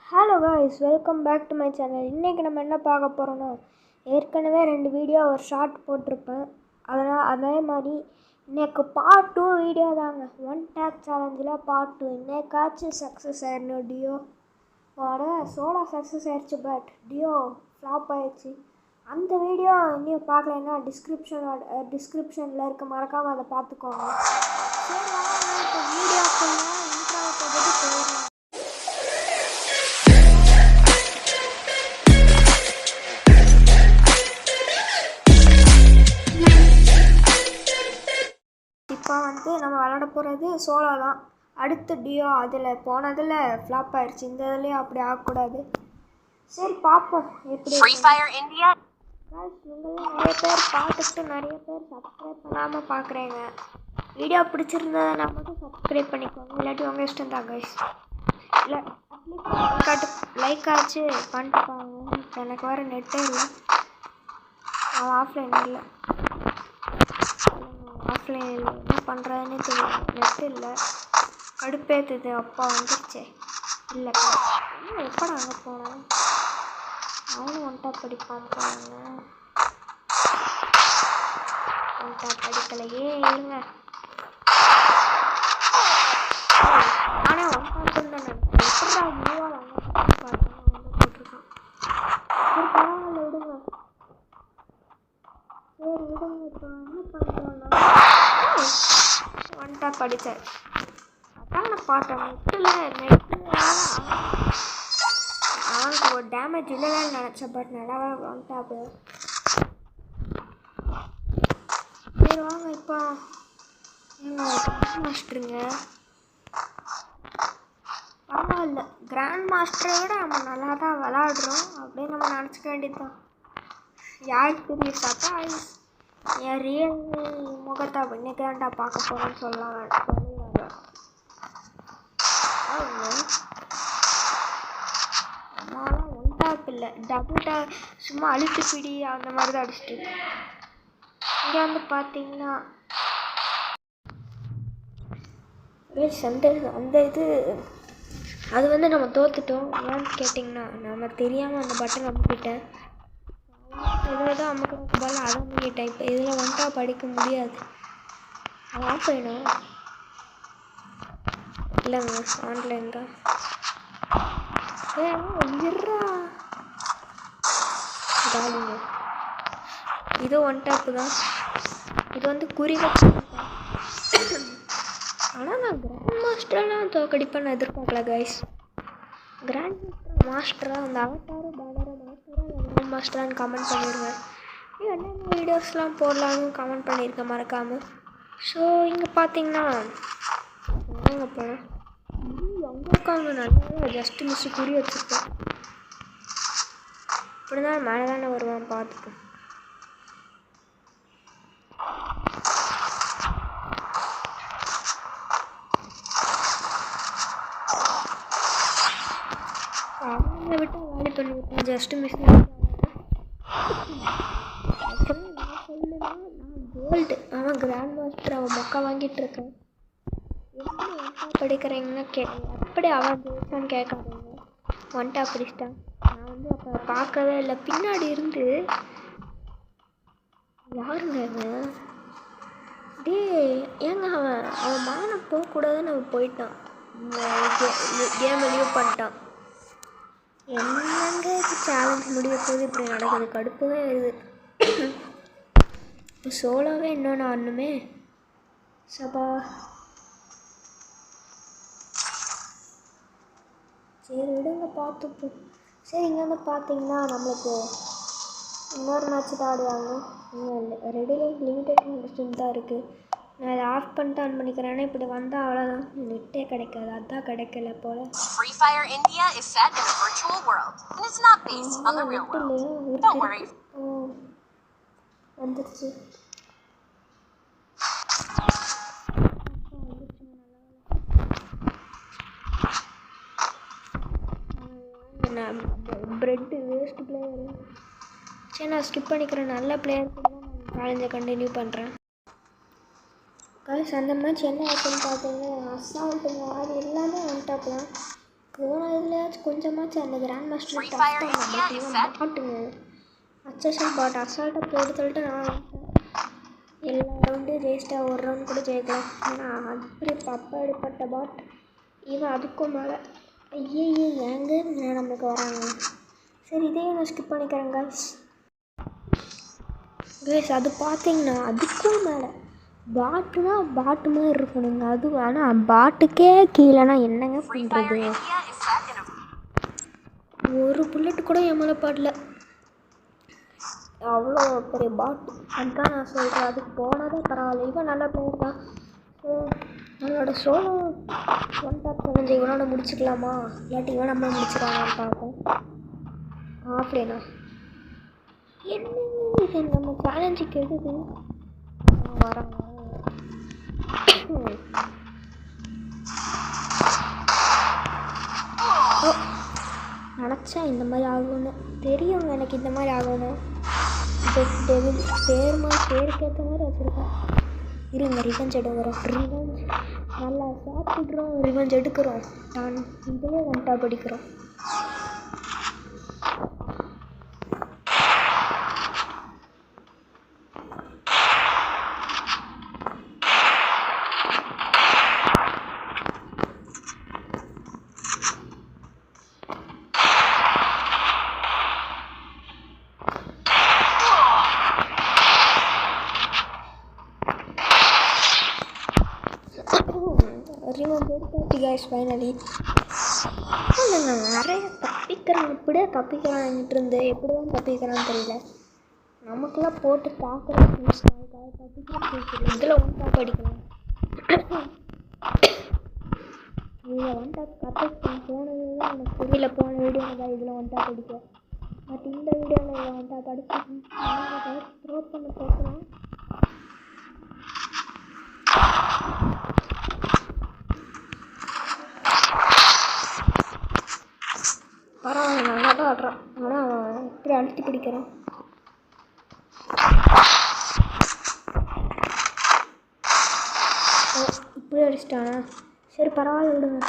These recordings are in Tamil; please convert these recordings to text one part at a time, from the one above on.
Hello guys, welcome back to my channel. இன்றைக்கி நம்ம என்ன பார்க்க போகிறோன்னா, ஏற்கனவே 2 வீடியோ ஒரு ஷார்ட் போட்டிருப்பேன். அதே மாதிரி இன்றைக்கு பார்ட் 2 வீடியோ தாங்க. 1 டேக் சேலஞ்சில் பார்ட் 2. இன்னைக்காச்சும் சக்ஸஸ் ஆயிடணும். டியோவோட சோலோ சக்ஸஸ் ஆயிடுச்சு, பட் டியோ ஃப்ளாப் ஆயிடுச்சு. அந்த வீடியோ இன்னும் பார்க்கலைன்னா டிஸ்கிரிப்ஷனில் இருக்க, மறக்காமல் அதை பார்த்துக்கோங்க. சரி, இப்போ வீடியோக்குள்ள இன்ட்ரோவை பற்றி போயிடலாம். இப்போ நம்ம விளாட போகிறது சோலோ தான். அடுத்து டியோ அதில் போனதில் ஃப்ளாப் ஆயிடுச்சு. இந்த இதுலேயும் அப்படி ஆகக்கூடாது. சரி, பார்ப்போம் எப்படி. நிறைய பேர் பார்த்துட்டு நிறைய பேர் சப்ஸ்கிரைப் பண்ணாமல் பார்க்குறேங்க. வீடியோ பிடிச்சிருந்ததுன்னா மட்டும் சப்ஸ்கிரைப் பண்ணிக்கோங்க, இல்லாட்டி உங்கள் இஷ்டம் தான் கைஸ். இல்லை அட்லீஸ்ட் லைக் ஆச்சு பண்ணிட்டு பாருங்க. எனக்கு வேறு நெட்டே இல்லை, ஆஃப்லைன் இல்லை. ஆஃப்லைனில் என்ன பண்ணுறதுன்னு தெரியும், நெட் இல்லை. கடுப்பேற்றுது. அப்பா வந்துருச்சே. இல்லை எப்படா அங்கே போனேன். அவனும் ஒன்ட்டா படிப்பான் பாருங்க. ஒன்ட்டா படிக்கலையே. இருங்க, ஆனால் ஒன்ட்டா தான் எப்படா மூவா பார்த்தேன் போட்டிருக்கான். சரி, பரவாயில்ல விடுங்க. சரி விடுங்க. இப்போ என்ன பண்ணுறோன்னா, ஒன்ட்டா படித்தேன். அதான் நான் பார்த்தேன் நெட்டில் அவனுக்கு ஒரு டேமேஜ் இல்லைன்னு நினச்சேன், பட் நல்லாவே ஒன்ட்டாப்பு. சரி வாங்க, இப்போ கிராண்ட் மாஸ்டருங்க. பரவாயில்ல, கிராண்ட் மாஸ்டரை விட நம்ம நல்லா தான் விளாடுறோம் அப்படின்னு நம்ம நினச்சிக்க வேண்டியதுதான். யாருக்கு தெரியும், பார்த்தா என் ரியல் முகத்தை இன்னைக்காண்டா பார்க்க போகிறேன்னு சொல்லுவாங்க. அம்மாலாம் ஒன் டாப் இல்லை, டபுள் டாப், சும்மா அழுத்து பிடி அந்த மாதிரி தான் அடிச்சுட்டு. இங்கே பார்த்தீங்கன்னா அந்த இது அது நம்ம தோத்துட்டோம். ஏன்னு கேட்டிங்கன்னா, நம்ம தெரியாமல் அந்த பட்டன் அமுக்கிட்டேன். இதில் தான் அமுக்க பால் அதை அமுக்கிட்டேன். இப்போ இதில் ஒன்ட்டா படிக்க முடியாது. அது ஆஃப் ஆகிடும். இல்லைங்க, ஆன்லைன் தான். ஜாலிங்க. இது ஒன் டாப்பு தான். இது குறி வச்சு. ஆனால் நான் கிராண்ட் மாஸ்டர்லாம் தோக்கடிப்பேன்னு எதிர்பார்க்கல கைஸ். கிராண்ட் மாஸ்டராக அந்த அவட்டாரு பேனரை மாஸ்டராக கிராண்ட் மாஸ்டரான்னு கமெண்ட் பண்ணிடுவேன். என்னென்ன வீடியோஸ்லாம் போடலான்னு கமெண்ட் பண்ணியிருக்கேன் மறக்காமல். ஸோ இங்கே பார்த்தீங்கன்னா எங்கே போனேன், அங்கே இருக்காங்க. நல்லா ஜஸ்ட்டு மிஸ்ஸு குறி வச்சுருக்கேன். இப்படி தான் மேலே தானே வருவான், பார்த்துப்போம். அவங்கள விட்டு வேலை பண்ணிவிட்டேன். Just miss. நான் சொல்லுன்னா, நான் கோல்டு, அவன் கிராண்ட் மாஸ்டர், அவன் மொக்கா வாங்கிட்டு இருக்கேன். எப்படி ஒன்ட்டா படிக்கிறீங்கன்னா எப்படி அவன் ஜெயிச்சான்னு கேட்காதீங்க. ஒன்ட்டா படிச்சிட்டான். நான் அப்போ பார்க்கவே இல்லை. பின்னாடி இருந்து யாருங்க அவன்? ஏங்க அவன் மானம் போகக்கூடாதுன்னு அவன் போயிட்டான். கேமை லீவ் பண்ணிட்டான். என்னங்க இது சேலஞ்ச் முடிய போது இப்படி நடக்குது. கடுப்பு தான் வருது. இப்போ சோலோவே இன்னொன்று ஆடணுமே. சபா. சரி விடுங்க, பார்த்துப்போம். சரி, இங்கே பார்த்தீங்கன்னா நம்மளுக்கு இன்னொரு மேட்ச் தான் ஆடுவாங்க. ரெடியில் லிமிட்டட் கண்டிஷன் தான் இருக்குது. நான் அதை ஆஃப் பண்ணிட்டு ஆன் பண்ணிக்கிறேன்னா இப்படி வந்தால் அவ்வளோதான், நெட்டே கிடைக்காது. அதான் கிடைக்கல போல். வந்துருச்சு. Bread waste player. சரி, நான் ஸ்கிப் பண்ணிக்கிறேன். நல்ல பிளேயர் கூட தான் நான் சேலஞ்சை கண்டினியூ பண்ணுறேன். கைஸ், அந்த மேட்ச் என்ன ஆச்சுன்னு பார்த்தீங்கன்னா, அசால்ட்டுங்க. அது எல்லாமே ஒன் டாப் தான். போன இதில் கொஞ்சமாச்சும் அந்த கிராண்ட் மாஸ்டர் டஃப் பண்ண பாட்டுங்க அச்சேஷன் பாட் அசால்ட்டாக போட்டு சொல்லிட்டு நான் எல்லா ரவுண்டும் ஜெயிச்சிட்டா ஒரு ரவுண்ட் கூட ஜெயிக்கலாம். ஆனால் அப்படி அப்பாடிப்பட்ட பாட் இவன் அதுக்கும் மேலே ஐயே ஏங்க நம்மளுக்கு வராங்க. சரி இதையும் நான் ஸ்கிப் பண்ணிக்கிறேன் கைஸ். அது பார்த்தீங்கன்னா அதுக்கும் மேலே பாட்டுனா பாட்டு மாதிரி இருக்கணுங்க. அது ஆனால் பாட்டுக்கே கீழேனா என்னங்க பண்ணுறது? ஒரு புல்லட்டு கூட என் மேலே பாடல. அவ்வளோ பெரிய பாட்டு. அதுதான் நான் சொல்கிறேன், அதுக்கு போனதே பரவாயில்ல. இவன் நல்ல பிளேயர் தான். ஸோ நம்மளோட சோலோ ஒன் டாப் சேலஞ்ச் இவனோட முடிச்சுக்கலாமா, இல்லாட்டி இவன் நம்ம முடிச்சுக்கலாமான்னு பார்ப்போம். அப்படின்னா என்னங்க இது நம்ம சேலஞ்சுக்கு எதுது வராங்க. நினச்சா இந்த மாதிரி ஆகணும், தெரியுங்க எனக்கு இந்த மாதிரி ஆகணும். பேருக்கேற்ற மாதிரி வச்சுருக்கேன். இருங்க ரிவெஞ்ச் எடுக்கிறோம். ரிவெஞ்ச் நல்லா சாப்பிட்றோம், ரிவெஞ்ச் எடுக்கிறோம். நான் இதிலே ஒன்ட்டா படிக்கிறோம். ரிவெஞ்ச் எடுத்தாச்சு கைஸ் ஃபைனலி. நான் நிறைய தப்பிக்கிறேன், இப்படியே தப்பிக்கிறான்ட்டு இருந்து எப்படி தான் தப்பிக்கிறான்னு தெரியல. நமக்குலாம் போட்டு பார்க்குறோம் தப்பிக்கிறேன். இதில் ஒன் டாப் அடிக்கலாம். இதில் ஒன் டாப் கற்றுக்கிட்டேன். போனது தான் எனக்கு தெரியல. போன வீடியோவில் தான் இதில் ஒன் டாப் அடிக்கும். பட் இந்த வீடியோவில் இதில் ஒன் டாப் அடிச்சு த்ரோ பண்ண போகிறோம். பரவாயில்ல நல்லா தான் ஆடுறான். ஆனால் இப்படி அழுத்தி பிடிக்கிறான். இப்படி அடிச்சிட்டானா? சரி பரவாயில்ல விடுங்க.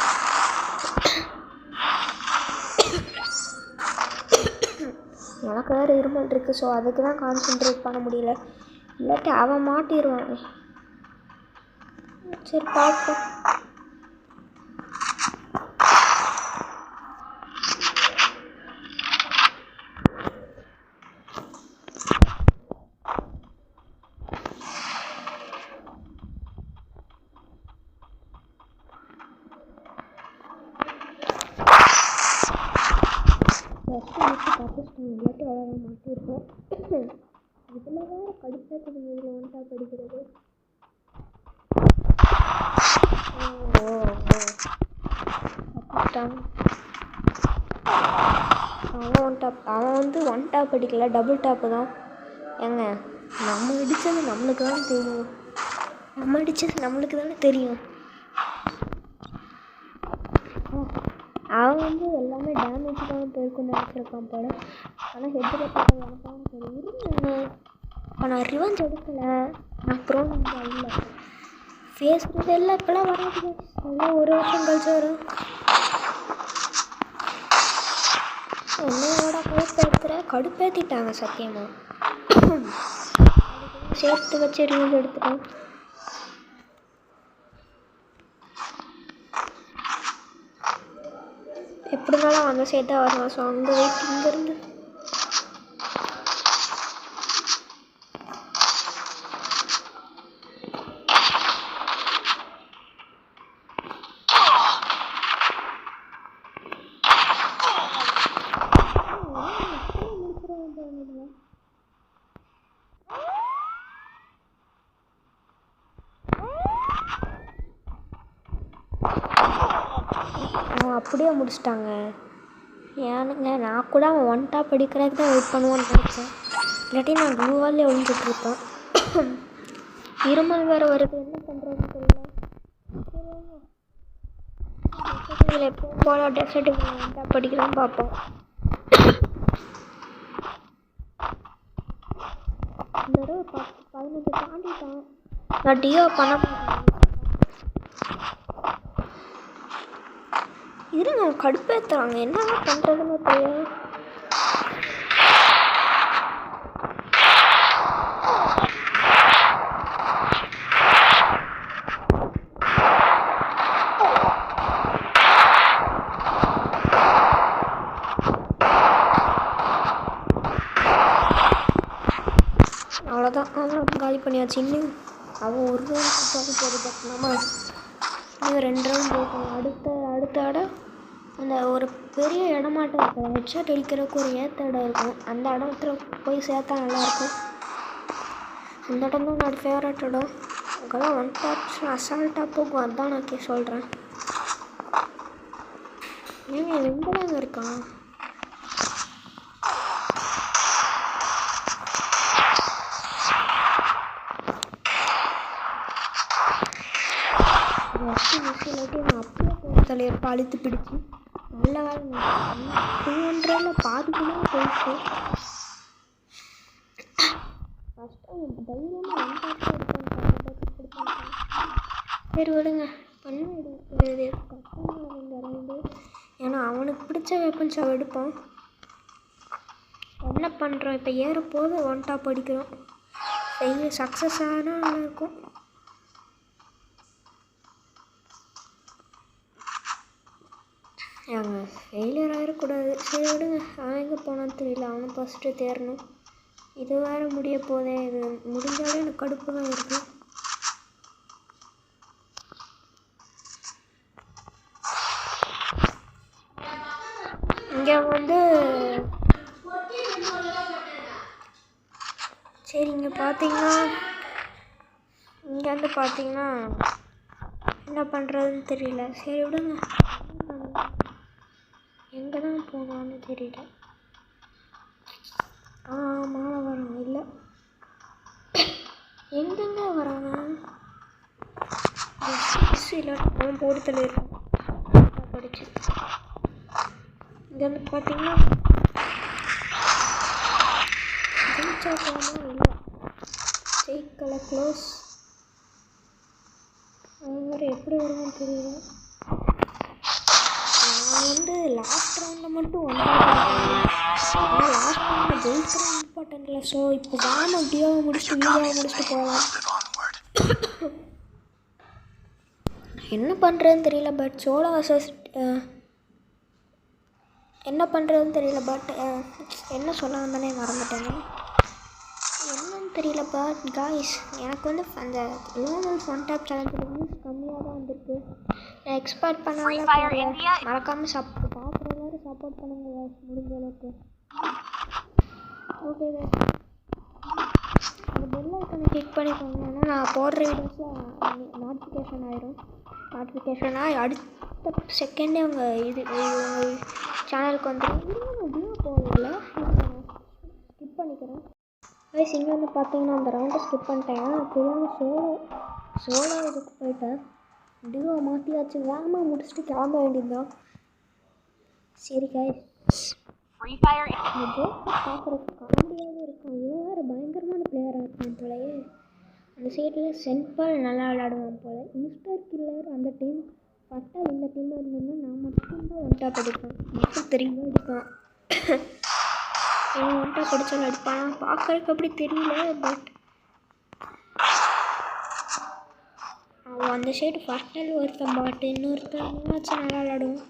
எனக்கு வேறு இருமல் இருக்குது. ஸோ அதுக்கு தான் கான்சென்ட்ரேட் பண்ண முடியல, இல்லாட்டி அவன் மாட்டிடுவான். சரி பார்ப்போம். இல்லாட்டி அவ்வளோ மாட்டிருப்போம். இதில் வேறு கடுப்பாக இதில் ஒன் டாப் அடிக்கிறது. அவன் ஒன் டாப் அடிக்கல, டபுள் டாப்பு தான். ஏங்க நம்ம அடித்தது நம்மளுக்கு தானே தெரியும். அவன் எல்லாமே டேமேஜ் தான் போயிருக்குன்னு நினச்சிருக்கான் போல. ஆனால் ஹெட்டில் போட்ட எனக்கான சரி இருங்க. இப்போ நான் ரிவெஞ்ச் எடுக்கலை, நான் ப்ரோன் இல்லை. ஃபேஸ் எல்லாம் இப்போலாம் வராது, எல்லாம் ஒரு வருஷம் கழிச்சு வரும். என்னோட கடுப்பேற்றிட்டாங்க சத்தியமாக. சேர்த்து வச்சு ரிவெஞ்ச் எடுத்துட்டோம். எப்படினாலும் அந்த சைடு தான் வரணும். ஸோ அங்கே வெயிட் இங்கேருந்து அப்படியே முடிச்சிட்டாங்க. ஏனுங்க நான் கூட அவன் ஒன் டாப் அடிக்கிறதுக்கு தான் வெயிட் பண்ணுவான்னு நினச்சேன், இல்லாட்டி நான் க்ளூவாலே ஒழிஞ்சிட்ருப்பேன். இருமல் வேறு வருது, என்ன பண்ணுறதுன்னு தெரியல. இதில் எப்பவும் போல டெசர்ட்டுக்கு ஒன் டாப் அடிக்கலாம் பார்ப்போம். இந்த தடவை 15 தாண்டிட்டான். நான் டியோ பண்ண மாட்டேன். இருங்க கடுப்பேற்றுறாங்க, என்ன பண்ணுறதுன்னு தெரியல. அவ்வளோதான், அவன் காலி பண்ணியாச்சு. இன்னும் அவன் ஒரு ரவுண்ட் போகிறது நம்ம இன்னும் 2 ரவுண்ட் போகணும். அடுத்த இடம் அந்த ஒரு பெரிய இடமாட்டம் இருக்கும், ஹெட்ஷாட் அடிக்கிறதுக்கு ஒரு ஏற்ற இடம் இருக்கும். அந்த இடத்துல போய் சேர்த்தா நல்லாயிருக்கும். அந்த இடம் தான் என்னோடய ஃபேவரட் இடம். அங்கெல்லாம் 1 டாப்ஸ் அசால்ட்டாக போகும், அதுதான் நான் சொல்கிறேன். ஏங்க எங்கே தாங்க இருக்கான்? இல்லாட்டி நான் அப்படியே தலையை அழுத்து பிடிச்சி நல்ல வேலை 200 பாதிக்குமே போயிடுச்சு. ஃபஸ்ட்டு தைரியமாக சரி விடுங்க, பண்ண விடுது கஷ்டமாக இந்த ரவுண்டு. ஏன்னா அவனுக்கு பிடிச்ச வெப்பன்ஸ் அவன் எடுப்பான். என்ன பண்ணுறோம் இப்போ, ஏறப்போது 1 டாப் அடிக்கிறோம். செய்ய சக்ஸஸ் ஆனால் நல்லாயிருக்கும். அவங்க ஃபெயிலியர் ஆகிடக்கூடாது. சரி விடுங்க, அவன் எங்கே போனான்னு தெரியல, அவனை ஃபஸ்ட்டு தேரணும். இது வேறு முடிய போதே, இது முடிஞ்சாலே எனக்கு கடுப்பு தான் இருக்குது. இங்கே சரி இங்கே பார்த்தீங்கன்னா இங்கே பார்த்தீங்கன்னா என்ன பண்ணுறதுன்னு தெரியல. சரி விடுங்க, எங்கே தான் போனான்னு தெரியல. மாலை வரோம் இல்லை, எங்கெங்க வராங்க? இல்லை அவன் போடுதல் இருக்கும் படிச்சு. இங்கே பார்த்தீங்கன்னா ஜெயிச்சா போனால் இல்லை, ஜெயிக்கலை, க்ளோஸ். அவங்க வேறு எப்படி வருவான்னு தெரியல. நான் லாஸ்ட் ரவுண்டில் மட்டும் லாஸ்ட் ரவுண்டில் ஜெயிக்கிற இம்பார்ட்டன்ட் இல்லை. ஸோ இப்போ வாங்க வீடியோவை முடிச்சுட்டு போகலாம். என்ன பண்ணுறதுன்னு தெரியல, பட் சோலோ வர்சஸ் என்ன பண்ணுறதுன்னு தெரியல. பட் என்ன சொல்ல வந்தேனே மறந்துட்டேங்க, என்னன்னு தெரியல. பட் காய்ஸ் எனக்கு அந்த லோனல்ஸ் 1 டாப் சேலஞ்சில் வியூஸ் கம்மியாக தான் வந்திருக்கு. நான் எக்ஸ்பெக்ட் பண்ணாலும் மறக்காமல் பார்க்குற மாதிரி சப்போர்ட் பண்ணுங்க முடிஞ்ச அளவுக்கு. ஓகே, அந்த பெல் ஐக்கானை கிளிக் பண்ணிக்கோங்க. ஏன்னா நான் போடுற வீடியோஸில் நோட்டிஃபிகேஷன் ஆகி அடுத்த செகண்டே அவங்க உங்கள் சேனலுக்கு வந்துடும். அப்படியே போகல, ஸ்கிப் பண்ணிக்கிறேன். வயசு இங்கே பார்த்தீங்கன்னா அந்த ரவுண்டை ஸ்கிப் பண்ணிட்டேன். தெரியாமல் சோலோ இதுக்கு போயிட்டேன். டியோ மாற்றியாச்சு, வேகமாக முடிச்சுட்டு கிளம்ப வேண்டியதுதான். சரி காய்ஸ், பார்க்குறதுக்கு காமெடியாகவும் இருக்கும். இவன் வேறு பயங்கரமான பிளேயராக இருக்கான் போலயே. அந்த சைடில் சென்பால் நல்லா விளையாடுவான் போல். மிஸ்டர் கில்லர் அந்த டீம் பட்டால் இந்த டீமில் இருந்தோம்னா நான் மட்டும்தான் 1 டாப் அடிப்பேன். மட்டும் தெரியுமா அடிப்பான். இவன் 1 டாப் அடித்தாலும் அடிப்பான், பார்க்குறதுக்கு அப்படி தெரியல. பட் அவன் அந்த சைடு ஃபஸ்ட்டில் ஒருத்தன் பாட்டு, இன்னொருத்தன் மேட்ச் நல்லா விளையாடுவான்.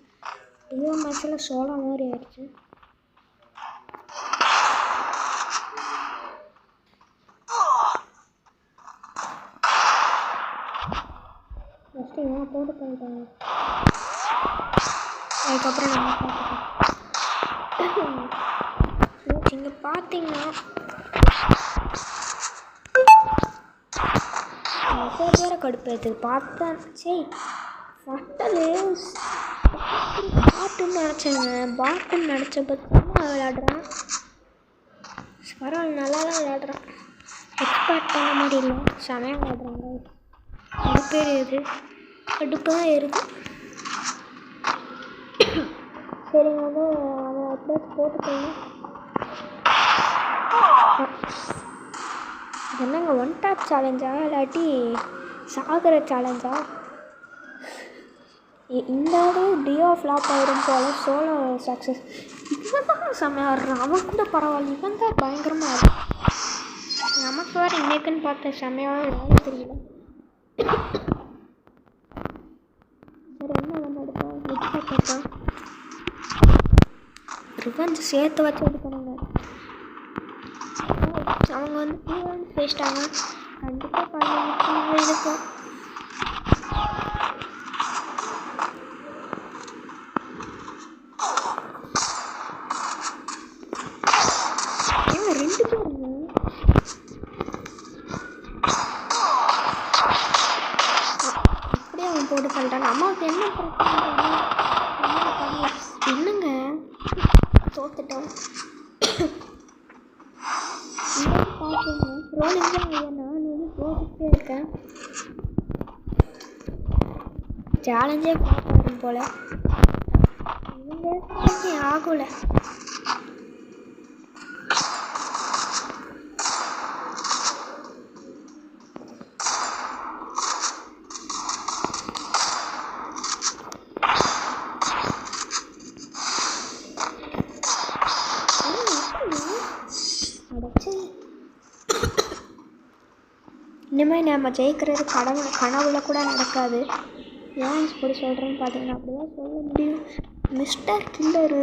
டியோ மேட்ச்சில் சோலோ மாதிரி ஆயிடுச்சு. ஃபஸ்ட்டு இவன் போட்டு பண்ணிட்டாங்க, அதுக்கப்புறம் நம்ம பார்த்துட்டோம். இங்கே பார்த்தீங்கன்னா வேறு கடுப்பு எடுத்துது பார்த்தேன். சரி ஃபஸ்ட்டல் பாட்டுன்னு நினச்சேங்க, பாட்டுன்னு நினச்ச பற்றி விளையாடுறான். பரவாயில்ல, நல்லா தான் விளையாடுறான். எக்ஸ்பெக்ட் பண்ண மாதிரி இல்லை, செமையாக விளையாடுறாங்க. கடுப்பு ஏறுது, கடுப்பு தான் ஏறுது. சரிங்க, அதை அப்படியே போட்டுக்கோங்க. என்னங்க 1 டாப் சேலஞ்சா இல்லாட்டி சாகிற சேலஞ்சா? இந்த டியோ ஃப்ளாப் ஆயிரும் போல். Solo success. இவன் தான் செம்மையாக ஆடுறான். அவன் கூட பரவாயில்ல, இவன் தான் பயங்கரமாக ஆடுறான். நமக்கு வேறு இன்னைக்குன்னு பார்த்தேன் செம்மையாக வேலை தெரியல. சரி என்ன வந்து எடுப்போம், எடுப்பா ரிவெஞ்ச் சேர்த்து வச்சு எடுக்கணுங்க. அவங்க வந்து வந்து பேசிட்டாங்க. கண்டிப்பாக பண்ணி இருக்கும். ரெண்டு பேருங்க அப்படியே அவன் போட்டு பண்ணிட்டான். அம்மாவுக்கு என்ன பிரச்சனை என்னங்க தோத்துட்டோம். பார்த்துங்க ரோலிங் தான் ஐயா. நான் வந்து தோத்துட்டே இருக்கேன். சேலஞ்சே பார்க்கணும் போல். இவங்க ஆகலை. இனிமேல் நம்ம ஜெயிக்கிறது கனவுல கூட நடக்காது. ஏன் இப்படி சொல்கிறேன்னு பார்த்தீங்கன்னா அப்படி தான் சொல்ல முடியும். மிஸ்டர் கில்லரு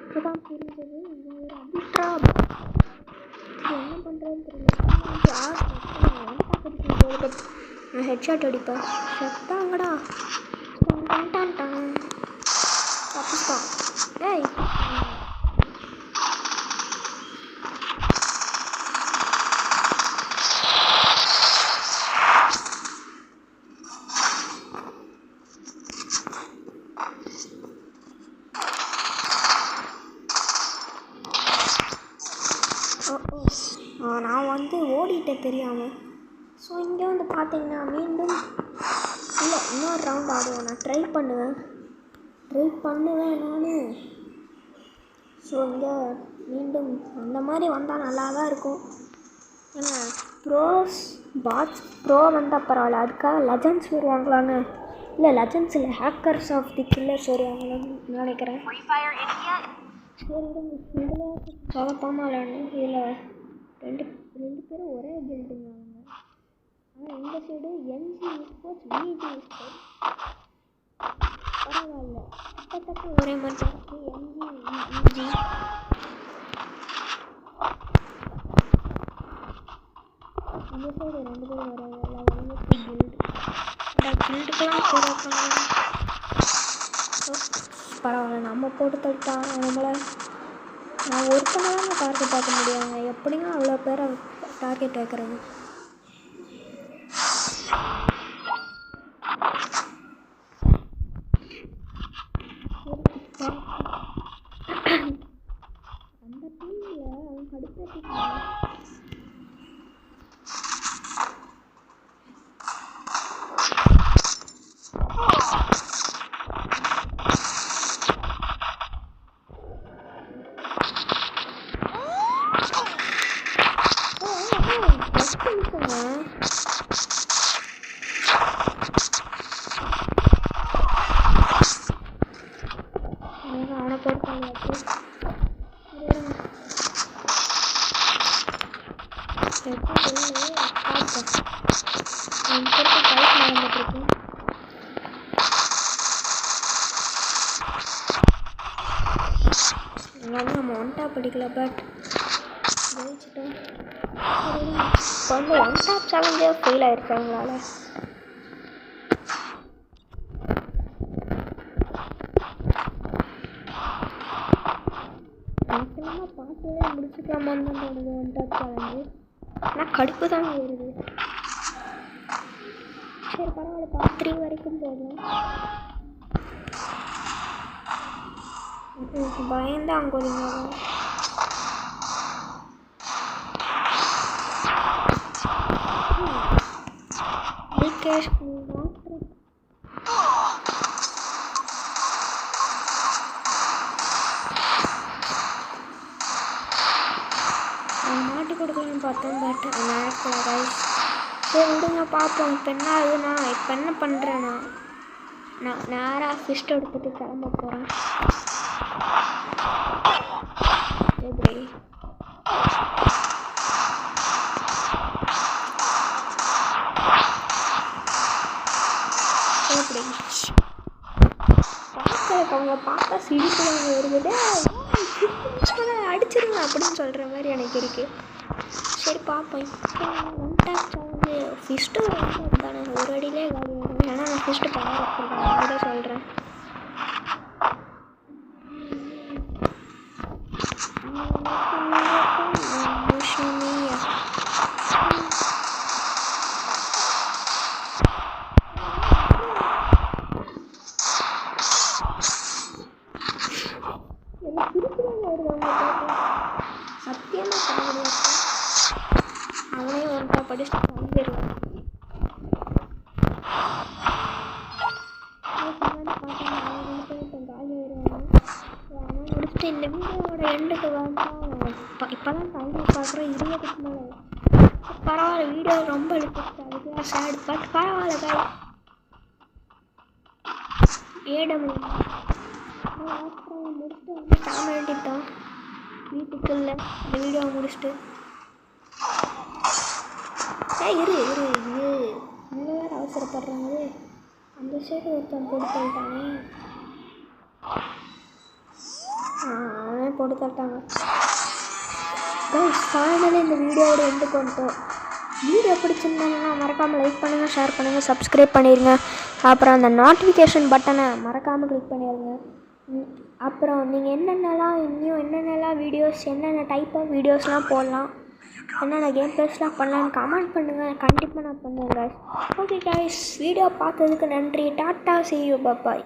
இப்போதான் புரிஞ்சது. ஒரு அபிட்ரா என்ன பண்ணுறதுன்னு தெரியல. நான் ஹெட்ஷாட் அடிப்பேன். செத்தாங்கடா தப்பிச்சான். ஏய் நான் வந்து ஓடிட்டேன் தெரியாமல். ஸோ இங்கே வந்து பார்த்தீங்கன்னா மீண்டும் இல்லை இன்னொரு ரவுண்ட் ஆடுவோம். நான் ட்ரை பண்ணுவேன் நான். ஸோ இங்கே மீண்டும் அந்த மாதிரி வந்தால் நல்லா தான் இருக்கும். ஏன்னா ப்ரோ வந்தால் பரவாயில்ல. அதுக்காக லெஜண்ட்ஸ் வருவாங்களாங்க. இல்லை லெஜண்ட்ஸ் இல்லை, ஹேக்கர்ஸ் ஆஃப் தி கில்லர்ஸ் வருவாங்களான்னு நினைக்கிறேன். சரி இதில் சொல்லப்பாமல் விளையாடணும். இதில் ரெண்டு பேரும் ஒரே பில்டிங் ஆகுங்க. ஆனால் இந்த side NG sports VG sports பரவாயில்ல, கிட்டத்தட்ட ஒரே மாதிரி இருக்குது. என்ஜி விஜி இந்த சைடு ரெண்டு பேரும் வர கில்டுக்கெல்லாம் போகிறாங்க. பரவாயில்ல, நம்ம போட்டு தட்டான் நம்மளை. நான் ஒருத்தனால டார்கெட் பார்க்க முடியாங்க. எப்படிங்க அவ்வளோ பேரை டார்கெட் வைக்கிறது? அந்த டீமில் அவன் கடுப்பாக அவனை போட்டாங்க. நம்ம ஒன் டாப் அடிக்கல, பட் ஜெயிச்சிட்டோம். இப்போ வந்து ஒன் டாப் சேலஞ்சே ஃபெயில் ஆகிருக்கு அவங்களால. பார்க்கவே முடிச்சுக்கலாமான்னு தான் தோணுது ஒன் டாப் சேலஞ்சு. ஆனால் கடுப்பு தான் வருது. சரி பரவாயில்ல, பார்ட் 3 வரைக்கும் போதும். பயந்து அங்கோலிங்க கேஷ் மாட்டி கொடுக்கலான்னு பார்த்தேன், பட் நடக்கல கைஸ். சரி விடுங்க பார்ப்போம். இப்போ என்ன ஆகுதுண்ணா, இப்போ என்ன பண்ணுறேன்னா, நான் நேராக ஃபிஸ்ட் எடுத்துகிட்டு கிளம்ப போகிறேன். எப்படி எப்படி பார்க்கறதுக்கு அவங்க பார்த்தா சிரிக்கிறாங்க, வருது அடிச்சிருங்க அப்படின்னு சொல்கிற மாதிரி எனக்கு இருக்குது. சரி பார்ப்போம். இப்போ ஒன் டேப் வந்து ஃபிஸ்ட்டு தானே ஒரு அடியிலே காலி ஆகும். ஏன்னா நான் ஃபிஸ்ட்டு பவர் வச்சுருக்கேன், அதை சொல்கிறேன். சத்தியமாக பண்ண அவனே ஒன்றா படிச்சுட்டு வந்துடுவான். முடிச்சுட்டு இந்த வீடியோவோட எண்டுக்கு வந்தால் இப்போ தான் டைம் பார்க்குறோம் 20க்கு மேலே. பரவாயில்ல, வீடியோ ரொம்ப இழுத்துச்சு, அதுக்கு சேட். பட் பரவாயில்ல காய் ஏடபிள்யூ முடிச்சுட்டு வந்து கிளம்ப வேண்டியதான் வீட்டுக்கு. இல்லை இந்த வீடியோவை முடிச்சுட்டு இரு இரு இது இங்கே வேறு அவசரப்படுறாங்க. அந்த சைடு ஒருத்தன் போட்டு தள்ளிட்டானே, அவனே போட்டு தள்ளிட்டாங்க. ஃபைனலி இந்த வீடியோவோட எண்டுக்கு வந்துட்டோம். வீடியோ பிடிச்சிருந்தாங்கன்னா மறக்காமல் லைக் பண்ணுங்கள், ஷேர் பண்ணுங்கள், சப்ஸ்கிரைப் பண்ணிடுங்க. அப்புறம் அந்த நோட்டிஃபிகேஷன் பட்டனை மறக்காமல் கிளிக் பண்ணிடுங்க. அப்புறம் நீங்கள் என்னென்னலாம் வீடியோஸ், என்னென்ன டைப் ஆஃப் வீடியோஸ்லாம் போடலாம், என்னென்ன கேம் ப்ளேஸ்லாம் பண்ணலான்னு கமெண்ட் பண்ணுங்கள். கண்டிப்பாக நான் பண்ணுவேன் கைஸ். ஓகே கைஸ், வீடியோ பார்த்ததுக்கு நன்றி. Tata, see you, bye bye.